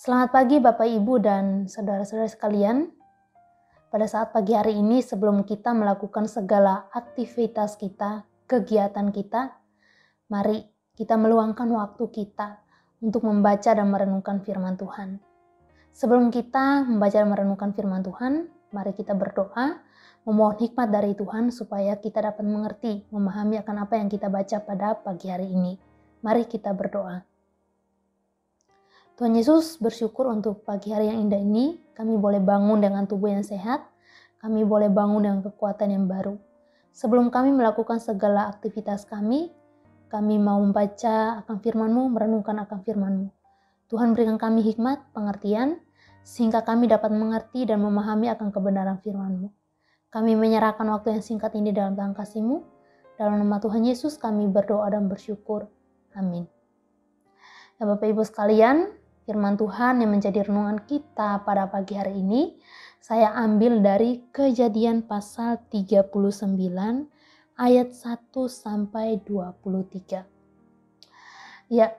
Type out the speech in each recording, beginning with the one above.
Selamat pagi Bapak Ibu dan saudara-saudara sekalian. Pada saat pagi hari ini sebelum kita melakukan segala aktivitas kita, kegiatan kita, mari kita meluangkan waktu kita untuk membaca dan merenungkan firman Tuhan. Sebelum kita membaca dan merenungkan firman Tuhan, mari kita berdoa, memohon hikmat dari Tuhan supaya kita dapat mengerti, memahami akan apa yang kita baca pada pagi hari ini. Mari kita berdoa. Tuhan Yesus, bersyukur untuk pagi hari yang indah ini. Kami boleh bangun dengan tubuh yang sehat. Kami boleh bangun dengan kekuatan yang baru. Sebelum kami melakukan segala aktivitas kami mau membaca akan firman-Mu, merenungkan akan firman-Mu. Tuhan berikan kami hikmat, pengertian, sehingga kami dapat mengerti dan memahami akan kebenaran firman-Mu. Kami menyerahkan waktu yang singkat ini dalam tangan kasih-Mu. Dalam nama Tuhan Yesus kami berdoa dan bersyukur. Amin. Ya Bapak Ibu sekalian, firman Tuhan yang menjadi renungan kita pada pagi hari ini, saya ambil dari Kejadian pasal 39 ayat 1 sampai 23. Ya,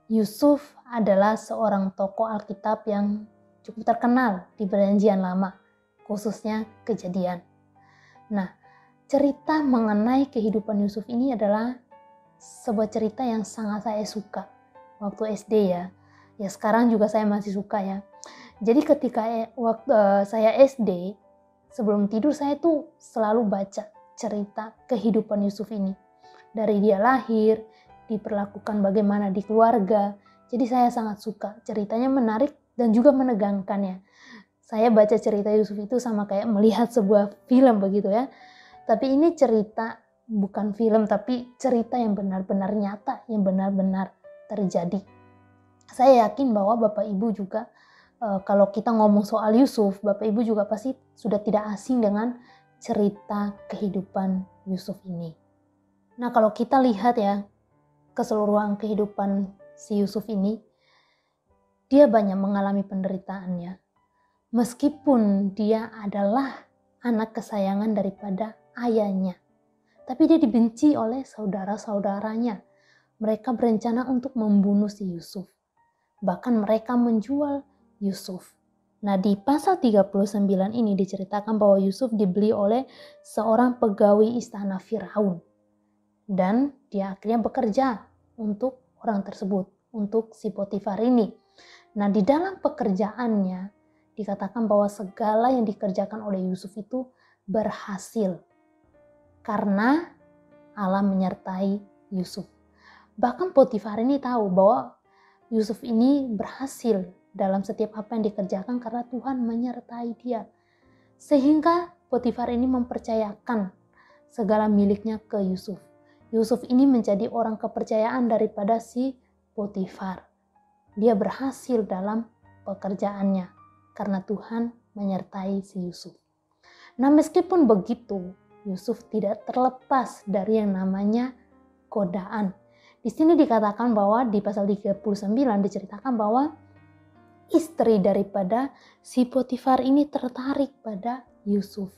Yusuf adalah seorang tokoh Alkitab yang cukup terkenal di Perjanjian Lama, khususnya Kejadian. Nah, cerita mengenai kehidupan Yusuf ini adalah sebuah cerita yang sangat saya suka waktu SD ya. Ya sekarang juga saya masih suka ya. Jadi ketika waktu saya SD, sebelum tidur saya tuh selalu baca cerita kehidupan Yusuf ini. Dari dia lahir, diperlakukan bagaimana di keluarga. Jadi saya sangat suka, ceritanya menarik dan juga menegangkan ya. Saya baca cerita Yusuf itu sama kayak melihat sebuah film begitu ya. Tapi ini cerita bukan film, tapi cerita yang benar-benar nyata, yang benar-benar terjadi. Saya yakin bahwa Bapak Ibu juga kalau kita ngomong soal Yusuf, Bapak Ibu juga pasti sudah tidak asing dengan cerita kehidupan Yusuf ini. Nah, kalau kita lihat ya keseluruhan kehidupan si Yusuf ini, dia banyak mengalami penderitaannya. Meskipun dia adalah anak kesayangan daripada ayahnya, tapi dia dibenci oleh saudara-saudaranya. Mereka berencana untuk membunuh si Yusuf. Bahkan mereka menjual Yusuf. Nah, di pasal 39 ini diceritakan bahwa Yusuf dibeli oleh seorang pegawai istana Firaun. Dan dia akhirnya bekerja untuk orang tersebut, untuk si Potifar ini. Nah, di dalam pekerjaannya dikatakan bahwa segala yang dikerjakan oleh Yusuf itu berhasil. Karena Allah menyertai Yusuf. Bahkan Potifar ini tahu bahwa Yusuf ini berhasil dalam setiap apa yang dikerjakan karena Tuhan menyertai dia. Sehingga Potifar ini mempercayakan segala miliknya ke Yusuf. Yusuf ini menjadi orang kepercayaan daripada si Potifar. Dia berhasil dalam pekerjaannya karena Tuhan menyertai si Yusuf. Nah, meskipun begitu, Yusuf tidak terlepas dari yang namanya godaan. Di sini dikatakan bahwa di pasal 39 diceritakan bahwa istri daripada si Potifar ini tertarik pada Yusuf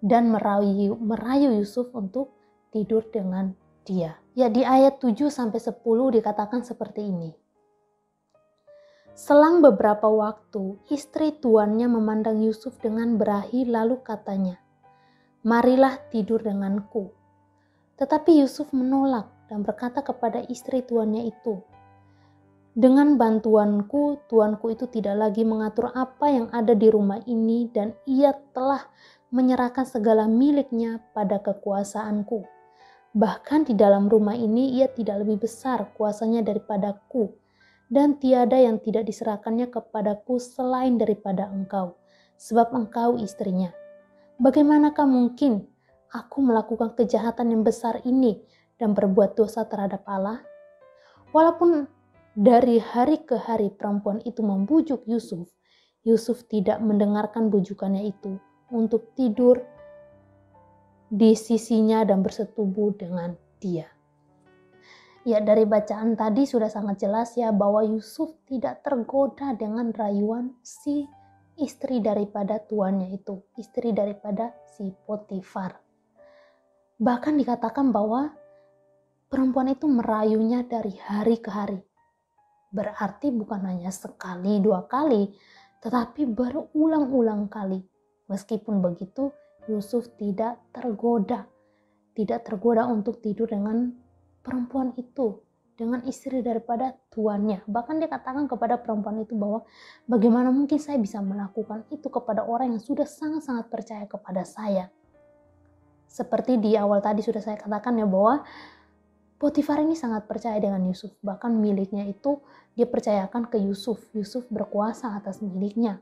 dan merayu Yusuf untuk tidur dengan dia. Ya, di ayat 7 sampai 10 dikatakan seperti ini. Selang beberapa waktu, istri tuannya memandang Yusuf dengan berahi lalu katanya, "Marilah tidur denganku." Tetapi Yusuf menolak dan berkata kepada istri tuannya itu, "Dengan bantuanku, tuanku itu tidak lagi mengatur apa yang ada di rumah ini dan ia telah menyerahkan segala miliknya pada kekuasaanku. Bahkan di dalam rumah ini ia tidak lebih besar kuasanya daripadaku dan tiada yang tidak diserahkannya kepadaku selain daripada engkau, sebab engkau istrinya. Bagaimanakah mungkin aku melakukan kejahatan yang besar ini dan berbuat dosa terhadap Allah?" Walaupun dari hari ke hari perempuan itu membujuk Yusuf, Yusuf tidak mendengarkan bujukannya itu untuk tidur di sisinya dan bersetubuh dengan dia. Ya, dari bacaan tadi sudah sangat jelas ya bahwa Yusuf tidak tergoda dengan rayuan si istri daripada tuannya itu, istri daripada si Potifar. Bahkan dikatakan bahwa perempuan itu merayunya dari hari ke hari. Berarti bukan hanya sekali, 2 kali, tetapi berulang-ulang kali. Meskipun begitu, Yusuf tidak tergoda. Tidak tergoda untuk tidur dengan perempuan itu, dengan istri daripada tuannya. Bahkan dia katakan kepada perempuan itu bahwa bagaimana mungkin saya bisa melakukan itu kepada orang yang sudah sangat-sangat percaya kepada saya. Seperti di awal tadi sudah saya katakan ya, bahwa Potifar ini sangat percaya dengan Yusuf. Bahkan miliknya itu dia percayakan ke Yusuf. Yusuf berkuasa atas miliknya.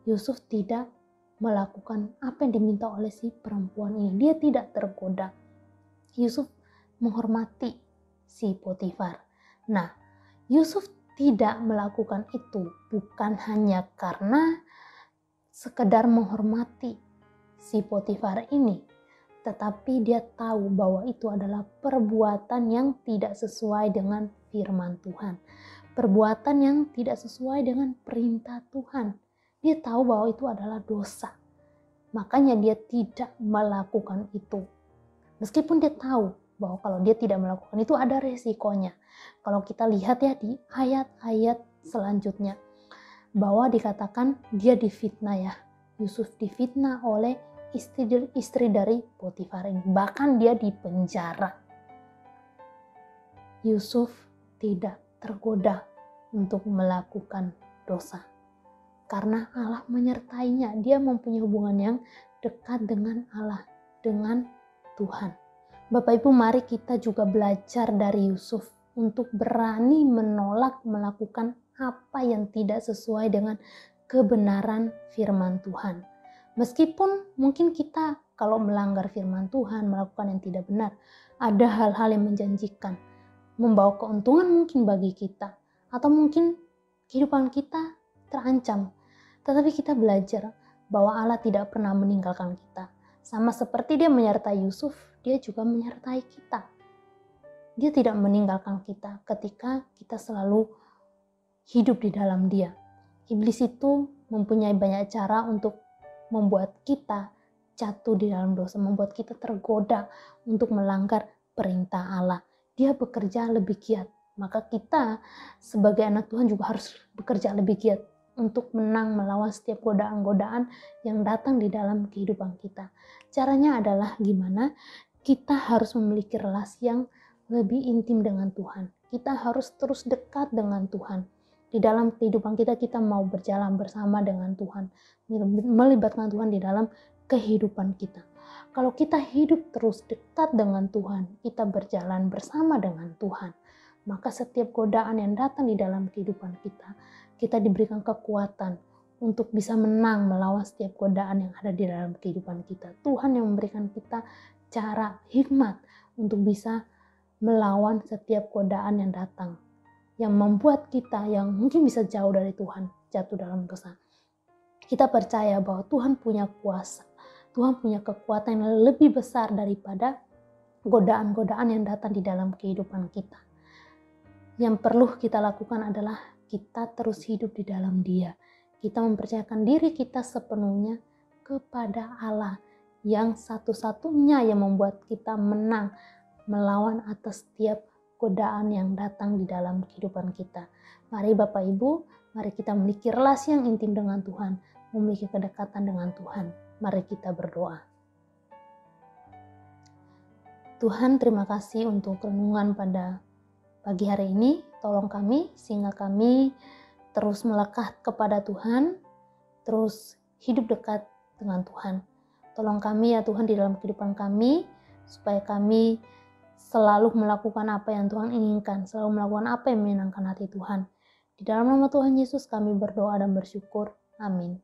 Yusuf tidak melakukan apa yang diminta oleh si perempuan ini. Dia tidak tergoda. Yusuf menghormati si Potifar. Nah, Yusuf tidak melakukan itu bukan hanya karena sekedar menghormati si Potifar ini, tetapi dia tahu bahwa itu adalah perbuatan yang tidak sesuai dengan firman Tuhan. Perbuatan yang tidak sesuai dengan perintah Tuhan. Dia tahu bahwa itu adalah dosa. Makanya dia tidak melakukan itu. Meskipun dia tahu bahwa kalau dia tidak melakukan itu ada resikonya. Kalau kita lihat ya di ayat-ayat selanjutnya, bahwa dikatakan dia difitnah ya. Yusuf difitnah oleh istri dari Potifar ini. Bahkan dia dipenjara. Yusuf tidak tergoda untuk melakukan dosa. Karena Allah menyertainya. Dia mempunyai hubungan yang dekat dengan Allah, dengan Tuhan. Bapak Ibu, mari kita juga belajar dari Yusuf untuk berani menolak melakukan apa yang tidak sesuai dengan kebenaran firman Tuhan. Meskipun mungkin kita kalau melanggar firman Tuhan, melakukan yang tidak benar, ada hal-hal yang menjanjikan, membawa keuntungan mungkin bagi kita, atau mungkin kehidupan kita terancam. Tetapi kita belajar bahwa Allah tidak pernah meninggalkan kita. Sama seperti dia menyertai Yusuf, dia juga menyertai kita. Dia tidak meninggalkan kita ketika kita selalu hidup di dalam dia. Iblis itu mempunyai banyak cara untuk membuat kita jatuh di dalam dosa, membuat kita tergoda untuk melanggar perintah Allah. Dia bekerja lebih giat. Maka kita sebagai anak Tuhan juga harus bekerja lebih giat untuk menang melawan setiap godaan-godaan yang datang di dalam kehidupan kita. Caranya adalah gimana? Kita harus memiliki relasi yang lebih intim dengan Tuhan. Kita harus terus dekat dengan Tuhan. Di dalam kehidupan kita, kita mau berjalan bersama dengan Tuhan. Melibatkan Tuhan di dalam kehidupan kita. Kalau kita hidup terus dekat dengan Tuhan, kita berjalan bersama dengan Tuhan, maka setiap godaan yang datang di dalam kehidupan kita, kita diberikan kekuatan untuk bisa menang melawan setiap godaan yang ada di dalam kehidupan kita. Tuhan yang memberikan kita cara, hikmat untuk bisa melawan setiap godaan yang datang, yang membuat kita yang mungkin bisa jauh dari Tuhan, jatuh dalam dosa. Kita percaya bahwa Tuhan punya kuasa, Tuhan punya kekuatan yang lebih besar daripada godaan-godaan yang datang di dalam kehidupan kita. Yang perlu kita lakukan adalah kita terus hidup di dalam Dia. Kita mempercayakan diri kita sepenuhnya kepada Allah yang satu-satunya yang membuat kita menang melawan atas setiap godaan yang datang di dalam kehidupan kita. Mari Bapak Ibu, mari kita memiliki relasi yang intim dengan Tuhan, memiliki kedekatan dengan Tuhan. Mari kita berdoa. Tuhan, terima kasih untuk renungan pada pagi hari ini. Tolong kami sehingga kami terus melekat kepada Tuhan, terus hidup dekat dengan Tuhan. Tolong kami ya Tuhan di dalam kehidupan kami, supaya kami selalu melakukan apa yang Tuhan inginkan, selalu melakukan apa yang menyenangkan hati Tuhan. Di dalam nama Tuhan Yesus kami berdoa dan bersyukur. Amin.